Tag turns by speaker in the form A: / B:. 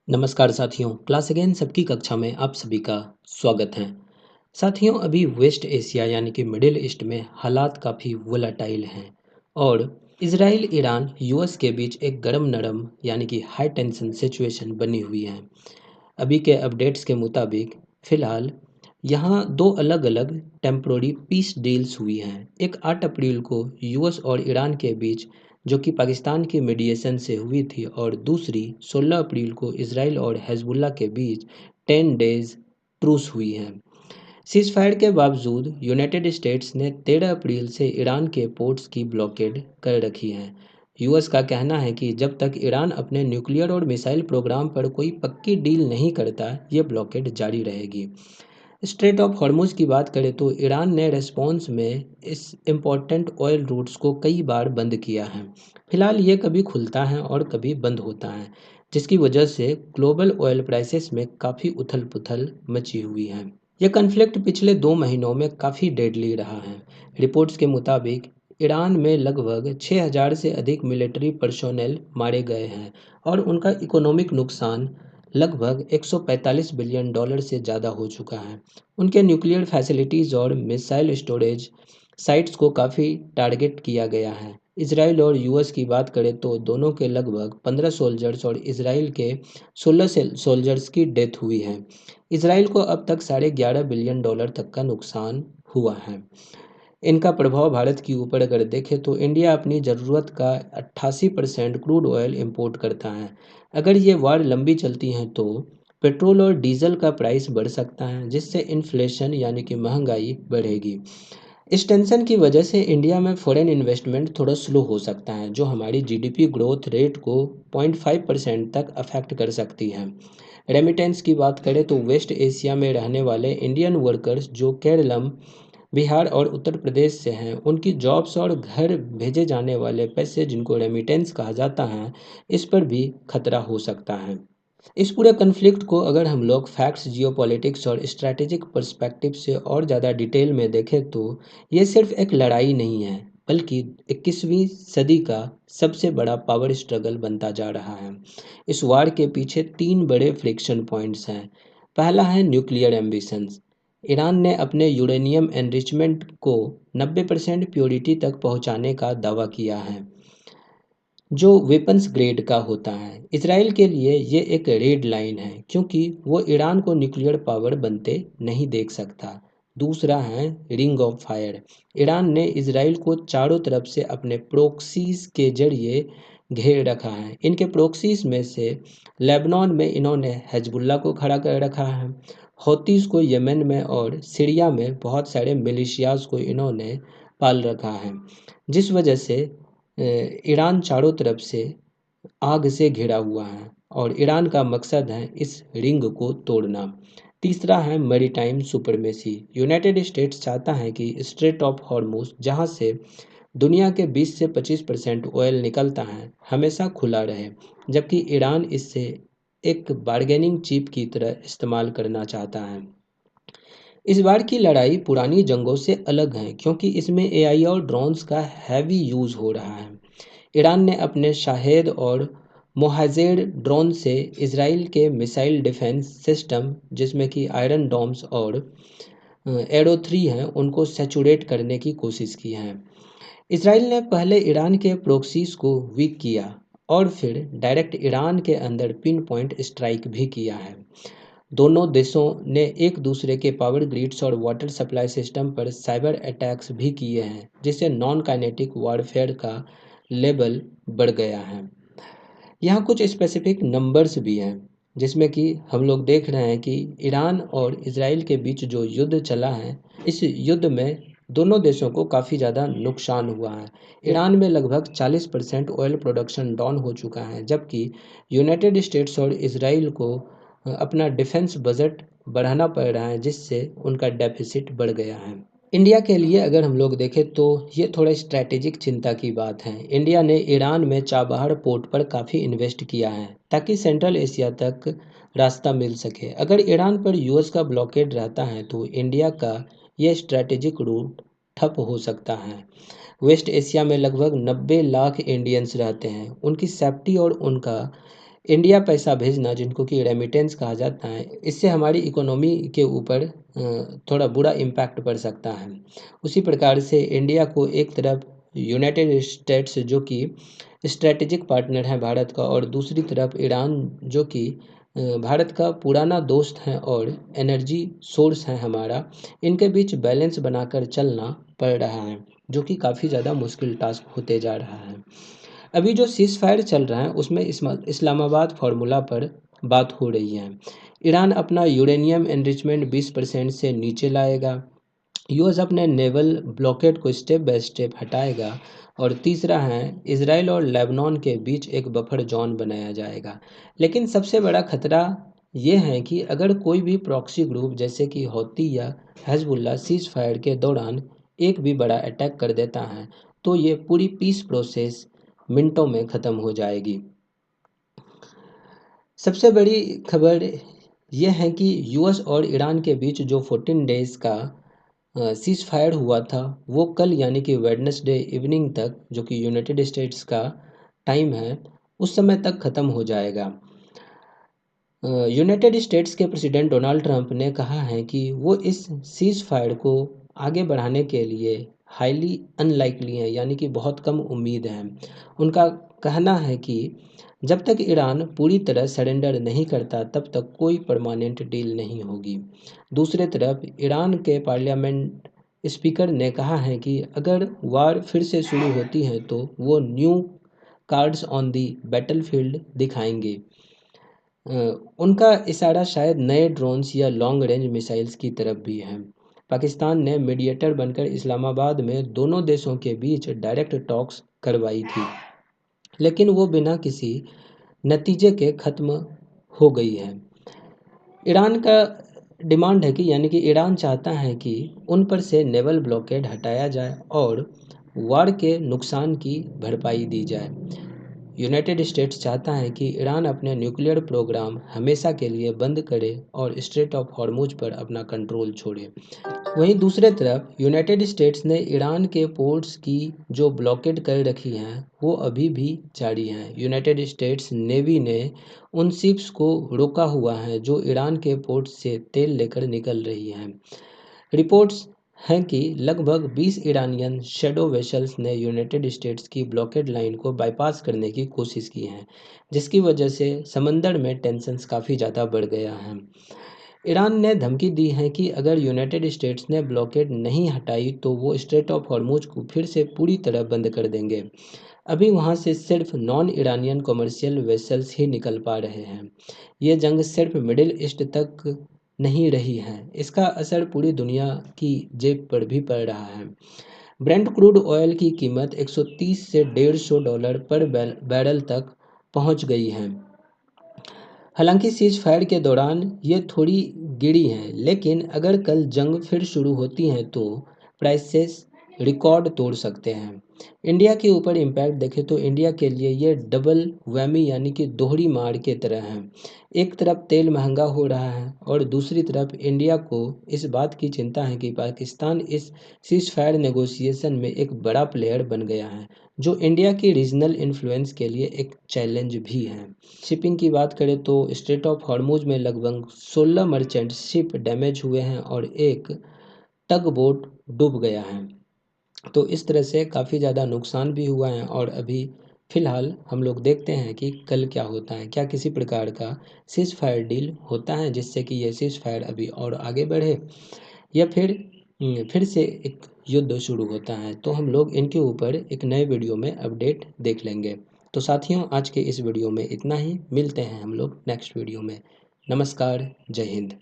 A: नमस्कार साथियों, class again सबकी कक्षा में आप सभी का स्वागत है। साथियों, अभी वेस्ट एशिया यानी कि मिडिल ईस्ट में हालात काफ़ी वोलाटाइल हैं और इजराइल, ईरान, यूएस के बीच एक गर्म नरम यानी कि हाई टेंशन सिचुएशन बनी हुई है। अभी के अपडेट्स के मुताबिक फ़िलहाल यहाँ दो अलग अलग टेम्प्रोरी पीस डील्स हुई हैं। एक 8 अप्रैल को यूएस और ईरान के बीच, जो कि पाकिस्तान की मीडिएशन से हुई थी, और दूसरी 16 अप्रैल को इसराइल और हिजबुल्लाह के बीच 10 डेज ट्रूस हुई है। सीज़ फायर के बावजूद यूनाइटेड स्टेट्स ने 13 अप्रैल से ईरान के पोर्ट्स की ब्लॉकेड कर रखी है। यूएस का कहना है कि जब तक ईरान अपने न्यूक्लियर और मिसाइल प्रोग्राम पर कोई पक्की डील नहीं करता, ये ब्लॉकेड जारी रहेगी। स्ट्रेट ऑफ हॉर्मुज़ की बात करें तो ईरान ने रेस्पॉन्स में इस इम्पॉर्टेंट ऑयल रूट्स को कई बार बंद किया है। फिलहाल ये कभी खुलता है और कभी बंद होता है, जिसकी वजह से ग्लोबल ऑयल प्राइसेस में काफ़ी उथल पुथल मची हुई है। यह कन्फ्लिक्ट पिछले 2 महीनों में काफ़ी डेडली रहा है। रिपोर्ट्स के मुताबिक ईरान में लगभग 6,000 से अधिक मिलिट्री पर्सोनेल मारे गए हैं और उनका इकोनॉमिक नुकसान लगभग $145 बिलियन से ज़्यादा हो चुका है। उनके न्यूक्लियर फैसिलिटीज़ और मिसाइल स्टोरेज साइट्स को काफ़ी टारगेट किया गया है। इसराइल और यूएस की बात करें तो दोनों के लगभग 15 सोल्जर्स और इसराइल के 16 सोल्जर्स की डेथ हुई है। इसराइल को अब तक $11.5 बिलियन तक का नुकसान हुआ है। इनका प्रभाव भारत के ऊपर अगर देखें तो इंडिया अपनी ज़रूरत का 88% क्रूड ऑयल इंपोर्ट करता है। अगर ये वार लंबी चलती है तो पेट्रोल और डीजल का प्राइस बढ़ सकता है, जिससे इन्फ्लेशन यानी कि महंगाई बढ़ेगी। इस टेंशन की वजह से इंडिया में फॉरेन इन्वेस्टमेंट थोड़ा स्लो हो सकता है, जो हमारी जीडीपी ग्रोथ रेट को 0.5% तक अफेक्ट कर सकती है। रेमिटेंस की बात करें तो वेस्ट एशिया में रहने वाले इंडियन वर्कर्स जो केरलम, बिहार और उत्तर प्रदेश से हैं, उनकी जॉब्स और घर भेजे जाने वाले पैसे, जिनको रेमिटेंस कहा जाता है, इस पर भी खतरा हो सकता है। इस पूरे कन्फ्लिक्ट को अगर हम लोग फैक्ट्स, जियोपॉलिटिक्स और स्ट्रैटेजिक पर्सपेक्टिव से और ज़्यादा डिटेल में देखें तो ये सिर्फ एक लड़ाई नहीं है, बल्कि 21वीं सदी का सबसे बड़ा पावर स्ट्रगल बनता जा रहा है। इस वार के पीछे 3 बड़े फ्रिक्शन पॉइंट्स हैं। पहला है न्यूक्लियर एम्बिशंस। ईरान ने अपने यूरेनियम एनरिचमेंट को 90% प्योरिटी तक पहुंचाने का दावा किया है, जो वेपन्स ग्रेड का होता है। इसराइल के लिए ये एक रेड लाइन है, क्योंकि वो ईरान को न्यूक्लियर पावर बनते नहीं देख सकता। दूसरा है रिंग ऑफ फायर। ईरान ने इसराइल को चारों तरफ से अपने प्रोक्सीज के जरिए घेर रखा है। इनके प्रोक्सीज में से लेबनान में इन्होंने हिजबुल्लाह को खड़ा कर रखा है, हौतीस को यमन में, और सीरिया में बहुत सारे मिलिशियाज को इन्होंने पाल रखा है, जिस वजह से ईरान चारों तरफ से आग से घिरा हुआ है और ईरान का मकसद है इस रिंग को तोड़ना। तीसरा है मैरीटाइम सुपरमेसी। यूनाइटेड स्टेट्स चाहता है कि स्ट्रेट ऑफ हॉर्मुज, जहां से दुनिया के 20 से 25% ऑयल निकलता है, हमेशा खुला रहे, जबकि ईरान इससे एक बार्गेनिंग चिप की तरह इस्तेमाल करना चाहता है। इस बार की लड़ाई पुरानी जंगों से अलग है, क्योंकि इसमें एआई और ड्रोन्स का हैवी यूज़ हो रहा है। ईरान ने अपने शाहेद और मोहाजेर ड्रोन से इसराइल के मिसाइल डिफेंस सिस्टम, जिसमें कि आयरन डोम्स और एरो 3 हैं, उनको सैचुरेट करने की कोशिश की है। इसराइल ने पहले ईरान के प्रोक्सीज को वीक किया और फिर डायरेक्ट ईरान के अंदर पिन पॉइंट स्ट्राइक भी किया है। दोनों देशों ने एक दूसरे के पावर ग्रिड्स और वाटर सप्लाई सिस्टम पर साइबर अटैक्स भी किए हैं, जिससे नॉन काइनेटिक वॉरफेयर का लेवल बढ़ गया है। यहाँ कुछ स्पेसिफिक नंबर्स भी हैं, जिसमें कि हम लोग देख रहे हैं कि ईरान और इसराइल के बीच जो युद्ध चला है, इस युद्ध में दोनों देशों को काफ़ी ज़्यादा नुकसान हुआ है। ईरान में लगभग 40% ऑयल प्रोडक्शन डाउन हो चुका है, जबकि यूनाइटेड स्टेट्स और इसराइल को अपना डिफेंस बजट बढ़ाना पड़ रहा है, जिससे उनका डेफिसिट बढ़ गया है। इंडिया के लिए अगर हम लोग देखें तो ये थोड़ा स्ट्रैटेजिक चिंता की बात है। इंडिया ने ईरान में चाबहार पोर्ट पर काफ़ी इन्वेस्ट किया है, ताकि सेंट्रल एशिया तक रास्ता मिल सके। अगर ईरान पर यूएस का ब्लॉकेड रहता है तो इंडिया का ये स्ट्रैटेजिक रूट ठप हो सकता है। वेस्ट एशिया में लगभग 90 लाख इंडियंस रहते हैं। उनकी सेफ्टी और उनका इंडिया पैसा भेजना, जिनको कि रेमिटेंस कहा जाता है, इससे हमारी इकोनॉमी के ऊपर थोड़ा बुरा इम्पैक्ट पड़ सकता है। उसी प्रकार से इंडिया को एक तरफ यूनाइटेड स्टेट्स जो कि स्ट्रेटेजिक पार्टनर है भारत का, और दूसरी तरफ ईरान जो कि भारत का पुराना दोस्त है और एनर्जी सोर्स है हमारा, इनके बीच बैलेंस बनाकर चलना पड़ रहा है, जो कि काफ़ी ज़्यादा मुश्किल टास्क होते जा रहा है। अभी जो सीज़ फायर चल रहा है उसमें इस्लामाबाद फार्मूला पर बात हो रही है। ईरान अपना यूरेनियम एनरिचमेंट 20% से नीचे लाएगा। यूएस अपने नेवल ब्लॉकेड को स्टेप बाय स्टेप हटाएगा। और तीसरा है, इसराइल और लेबनान के बीच एक बफर जोन बनाया जाएगा। लेकिन सबसे बड़ा खतरा ये है कि अगर कोई भी प्रॉक्सी ग्रुप जैसे कि हौती या हिजबुल्लाह सीज़ फायर के दौरान एक भी बड़ा अटैक कर देता है, तो ये पूरी पीस प्रोसेस मिनटों में ख़त्म हो जाएगी। सबसे बड़ी खबर यह है कि यूएस और ईरान के बीच जो 14 डेज़ का सीज़ फायर हुआ था, वो कल यानी कि वेडनेसडे इवनिंग तक, जो कि यूनाइटेड स्टेट्स का टाइम है, उस समय तक ख़त्म हो जाएगा। यूनाइटेड स्टेट्स के प्रेसिडेंट डोनाल्ड ट्रंप ने कहा है कि वो इस सीज़ फायर को आगे बढ़ाने के लिए हाईली अनलाइकली हैं, यानी कि बहुत कम उम्मीद है। उनका कहना है कि जब तक ईरान पूरी तरह सरेंडर नहीं करता तब तक कोई परमानेंट डील नहीं होगी। दूसरे तरफ ईरान के पार्लियामेंट स्पीकर ने कहा है कि अगर वार फिर से शुरू होती है तो वो new cards on the battlefield दिखाएंगे। उनका इशारा शायद नए ड्रोन्स या लॉन्ग रेंज मिसाइल्स की तरफ भी है। पाकिस्तान ने मीडिएटर बनकर इस्लामाबाद में दोनों देशों के बीच डायरेक्ट टॉक्स करवाई थी, लेकिन वो बिना किसी नतीजे के ख़त्म हो गई है। ईरान का डिमांड है कि, यानी कि ईरान चाहता है कि उन पर से नेवल ब्लॉकेड हटाया जाए और वार के नुकसान की भरपाई दी जाए। यूनाइटेड स्टेट्स चाहता है कि ईरान अपने न्यूक्लियर प्रोग्राम हमेशा के लिए बंद करे और स्ट्रेट ऑफ हॉर्मुज पर अपना कंट्रोल छोड़े। वहीं दूसरे तरफ यूनाइटेड स्टेट्स ने ईरान के पोर्ट्स की जो ब्लॉकेड कर रखी हैं वो अभी भी जारी हैं। यूनाइटेड स्टेट्स नेवी ने उन शिप्स को रोका हुआ है जो ईरान के पोर्ट से तेल लेकर निकल रही हैं। रिपोर्ट्स हैं कि लगभग 20 ईरानियन शैडो वेसल्स ने यूनाइटेड स्टेट्स की ब्लॉकेड लाइन को बाईपास करने की कोशिश की है, जिसकी वजह से समंदर में टेंशन्स काफ़ी ज़्यादा बढ़ गया है। ईरान ने धमकी दी है कि अगर यूनाइटेड स्टेट्स ने ब्लॉकेड नहीं हटाई तो वो स्ट्रेट ऑफ हॉर्मुज को फिर से पूरी तरह बंद कर देंगे। अभी वहाँ से सिर्फ नॉन ईरानियन कमर्शियल वेसल्स ही निकल पा रहे हैं। ये जंग सिर्फ मिडिल ईस्ट तक नहीं रही है, इसका असर पूरी दुनिया की जेब पर भी पड़ रहा है। ब्रेंट क्रूड ऑयल की कीमत 130 से $150 पर बैरल तक पहुंच गई है। हालांकि सीज फायर के दौरान ये थोड़ी गिरी हैं, लेकिन अगर कल जंग फिर शुरू होती है तो प्राइसेस रिकॉर्ड तोड़ सकते हैं। इंडिया के ऊपर इम्पैक्ट देखें तो इंडिया के लिए ये डबल वैमी यानी कि दोहरी मार के तरह है। एक तरफ तेल महंगा हो रहा है और दूसरी तरफ इंडिया को इस बात की चिंता है कि पाकिस्तान इस सीज फायर नेगोशिएशन में एक बड़ा प्लेयर बन गया है, जो इंडिया की रीजनल इन्फ्लुएंस के लिए एक चैलेंज भी है। शिपिंग की बात करें तो स्ट्रेट ऑफ हॉर्मुज में लगभग 16 मर्चेंट शिप डैमेज हुए हैं और एक टग बोट डूब गया है। तो इस तरह से काफ़ी ज़्यादा नुकसान भी हुआ है और अभी फ़िलहाल हम लोग देखते हैं कि कल क्या होता है। क्या किसी प्रकार का सीज़ फायर डील होता है जिससे कि ये सीज़ फायर अभी और आगे बढ़े, या फिर से एक युद्ध शुरू होता है। तो हम लोग इनके ऊपर एक नए वीडियो में अपडेट देख लेंगे। तो साथियों, आज के इस वीडियो में इतना ही। मिलते हैं हम लोग नेक्स्ट वीडियो में। नमस्कार, जय हिंद।